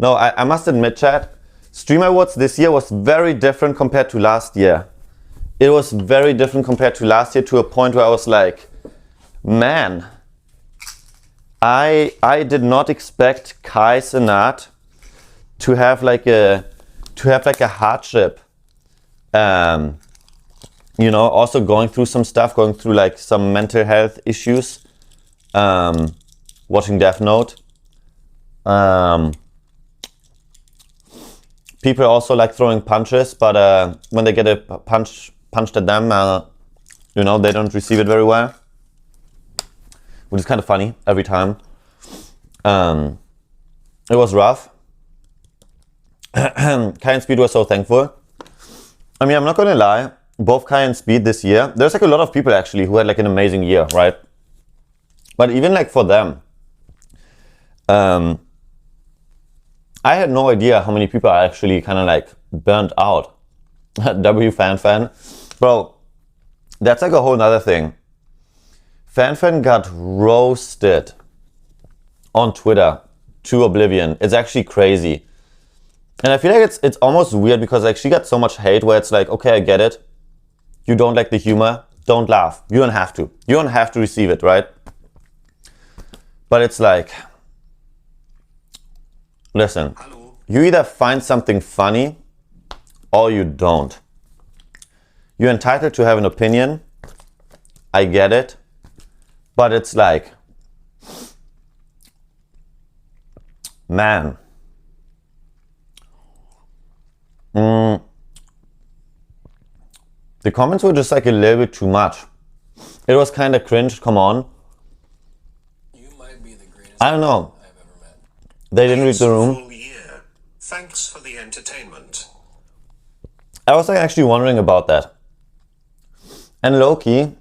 No, I must admit, chat, Stream Awards this year was very different compared to last year. It was very different compared to last year, to a point where I was like, man, I did not expect Kai Cenat to have like a hardship. You know, also going through some stuff, going through like some mental health issues. Watching Death Note. People also like throwing punches, but when they get a punched at them, you know, they don't receive it very well, which is kind of funny every time. It was rough. Kai and Speed were so thankful. I mean, I'm not gonna lie, both Kai and Speed this year, there's like a lot of people actually who had like an amazing year, right? But even like for them, I had no idea how many people are actually kind of like burnt out. FanFan. Bro, that's like a whole nother thing. FanFan got roasted on Twitter to oblivion. It's actually crazy. And I feel like it's almost weird because like she got so much hate where it's like, okay, I get it. You don't like the humor, don't laugh. You don't have to. You don't have to receive it, right? But it's like, listen, you either find something funny or you don't. You're entitled to have an opinion. I get it. But it's like, man. The comments were just like a little bit too much. It was kind of cringe, come on. You might be the greatest I don't know. I've ever met. They didn't read the room. Thanks for the entertainment. I was like actually wondering about that. And low-key,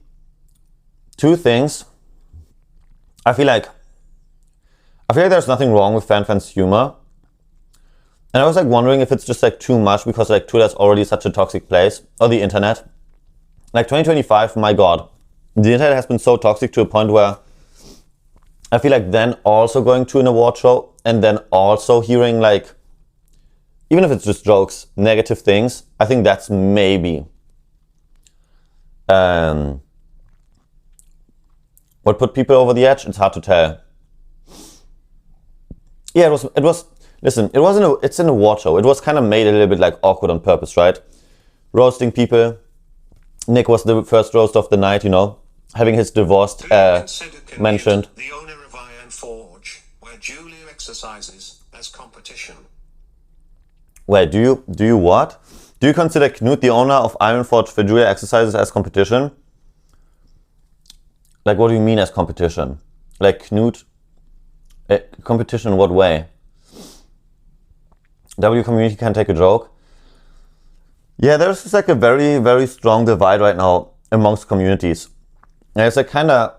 two things. I feel like there's nothing wrong with FanFan's humor. And I was like wondering if it's just like too much because like Twitter's already such a toxic place, or the internet. Like 2025, my God, the internet has been so toxic to a point where I feel like then also going to an award show and then also hearing like, even if it's just jokes, negative things, I think that's maybe what put people over the edge. It's hard to tell. Yeah, it was. Listen, it's an award show. It was kind of made a little bit like awkward on purpose, right? Roasting people. Nick was the first roast of the night, you know, having his divorced mentioned. The owner of Iron Forge, where Julia exercises as competition. Wait, do you what? Do you consider Knut, the owner of Iron Forge, for Julia exercises as competition? Like, what do you mean as competition? Like Knut, competition in what way? W community can take a joke. Yeah, there's just like a very, very strong divide right now amongst communities. And it's like kind of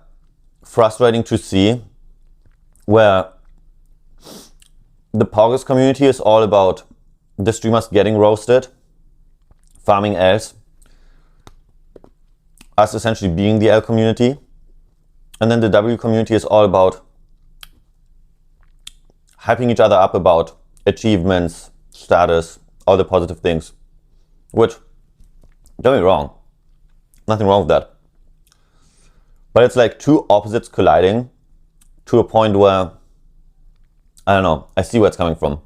frustrating to see where the Poggers community is all about the streamers getting roasted, farming Ls, us essentially being the L community. And then the W community is all about hyping each other up about achievements, status, all the positive things. Which, don't get me wrong, nothing wrong with that. But it's like two opposites colliding to a point where, I don't know, I see where it's coming from.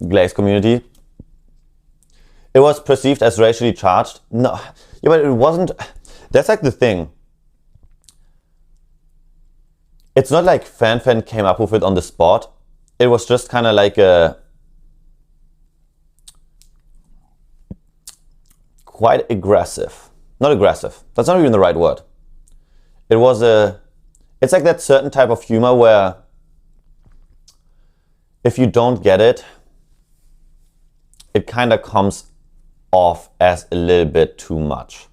Glaze community. It was perceived as racially charged. No, yeah, but it wasn't. That's like the thing. It's not like FanFan came up with it on the spot. It was just kind of like a quite aggressive. Not aggressive. That's not even the right word. It's like that certain type of humor where if you don't get it, it kind of comes off as a little bit too much.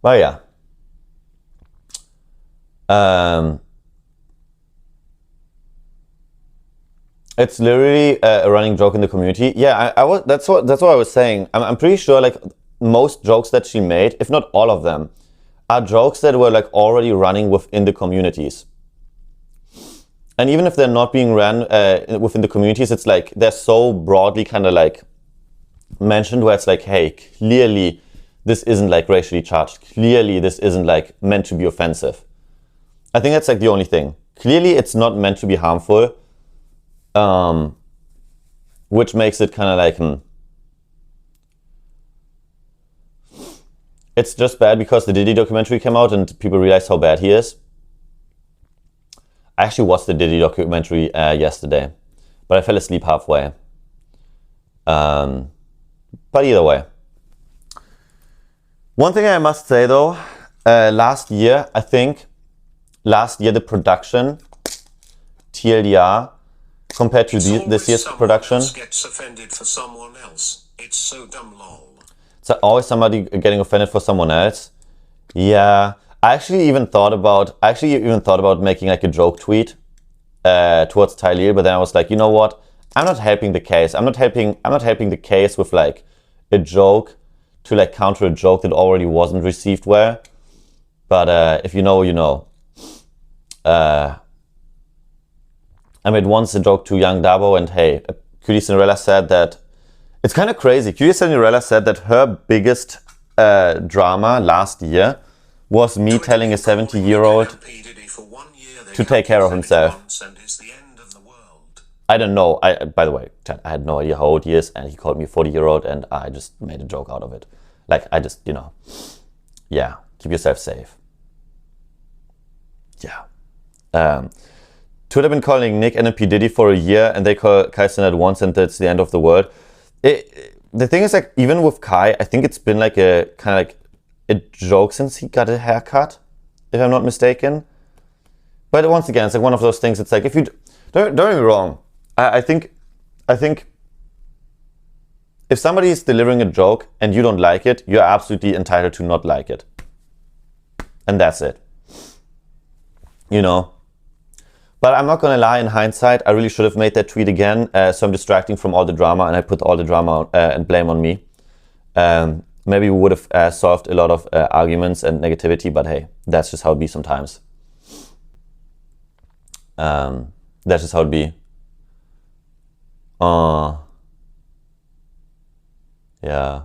But yeah. It's literally a running joke in the community. Yeah, that's what I was saying. I'm pretty sure like most jokes that she made, if not all of them, are jokes that were like already running within the communities. And even if they're not being ran within the communities, it's like they're so broadly kind of like mentioned where it's like, hey, clearly this isn't like racially charged. Clearly this isn't like meant to be offensive. I think that's like the only thing. Clearly it's not meant to be harmful, which makes it kind of like, It's just bad because the Diddy documentary came out and people realized how bad he is. I actually watched the Diddy documentary yesterday, but I fell asleep halfway. But either way. One thing I must say though, last year the production, TLDR, compared to this year's production. Gets offended for someone else. It's so dumb, lol. So always somebody getting offended for someone else. Yeah, I actually even thought about making like a joke tweet towards Tyler, but then I was like, you know what? I'm not helping the case. I'm not helping the case with like a joke to like counter a joke that already wasn't received well. But if you know, you know. I made once a joke to Young Dabo, and hey, Cutie Cinderella said that. It's kind of crazy. Cutie Cinderella said that her biggest drama last year was me telling a 70-year-old to take care of himself. I don't know. By the way, I had no idea how old he is, and he called me a 40-year-old, and I just made a joke out of it. Like, I just, you know, yeah, keep yourself safe. Yeah. Twitter been calling Nick and P. Diddy for a year, and they call Kai Cenat once, and it's the end of the world. The thing is, like, even with Kai, I think it's been like a kind of like a joke since he got a haircut, if I'm not mistaken. But once again, it's like one of those things. It's like, if you don't get me wrong, I think if somebody is delivering a joke and you don't like it, you're absolutely entitled to not like it, and that's it. You know. But I'm not gonna lie, in hindsight, I really should have made that tweet again, so I'm distracting from all the drama, and I put all the drama and blame on me. Maybe we would have solved a lot of arguments and negativity, but hey, that's just how it be sometimes. That's just how it be. Yeah.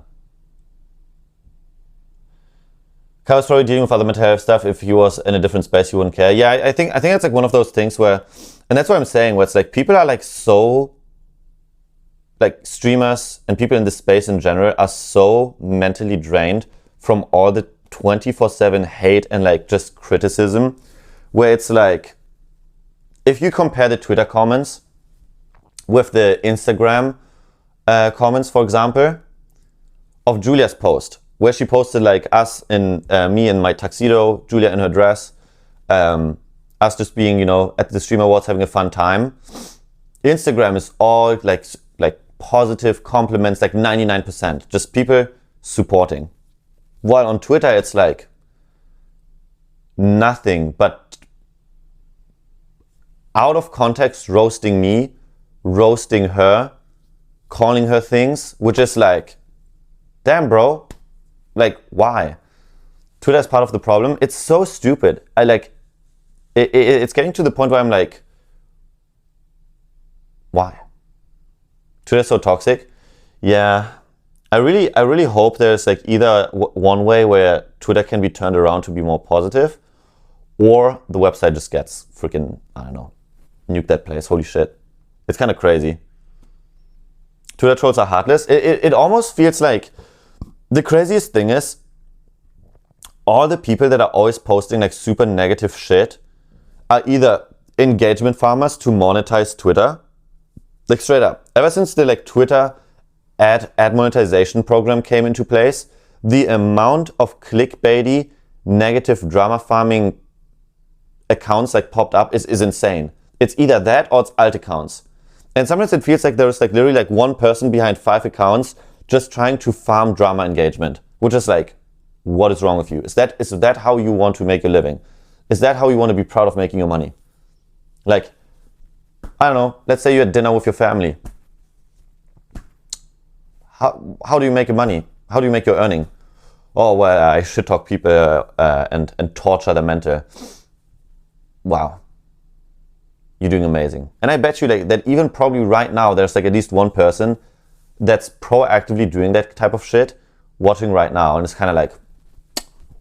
Kai was probably dealing with other mental health stuff. If he was in a different space, he wouldn't care. Yeah, I think it's like one of those things where, and that's what I'm saying, where it's like people are like so, like streamers and people in this space in general are so mentally drained from all the 24/7 hate and like just criticism, where it's like, if you compare the Twitter comments with the Instagram comments, for example, of Julia's post, where she posted like us in me in my tuxedo, Julia in her dress, us just being, you know, at the Stream Awards having a fun time. Instagram is all like positive compliments, like 99%, just people supporting. While on Twitter it's like nothing but out of context roasting me, roasting her, calling her things, which is like, damn bro. Like, why? Twitter is part of the problem. It's so stupid. I like, it's getting to the point where I'm like, why? Twitter's so toxic. Yeah, I really hope there's like either one way where Twitter can be turned around to be more positive, or the website just gets freaking, I don't know, nuke that place. Holy shit. It's kind of crazy. Twitter trolls are heartless. It almost feels like, the craziest thing is, all the people that are always posting like super negative shit are either engagement farmers to monetize Twitter. Like straight up. Ever since the like Twitter ad monetization program came into place, the amount of clickbaity, negative drama farming accounts like popped up is insane. It's either that or it's alt accounts. And sometimes it feels like there's like literally like one person behind 5 accounts just trying to farm drama engagement, which is like, what is wrong with you? Is that how you want to make a living? Is that how you want to be proud of making your money? Like, I don't know, let's say you're at dinner with your family. How do you make your money? How do you make your earning? Oh, well, I shit talk people and torture their mental. Wow. you're doing amazing. And I bet you like that even probably right now there's like at least one person that's proactively doing that type of shit watching right now, and it's kind of like,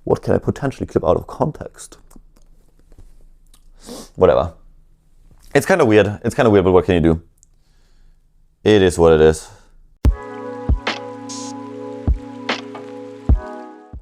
what can I potentially clip out of context? Whatever. It's kind of weird. It's kind of weird, but what can you do? It is what it is.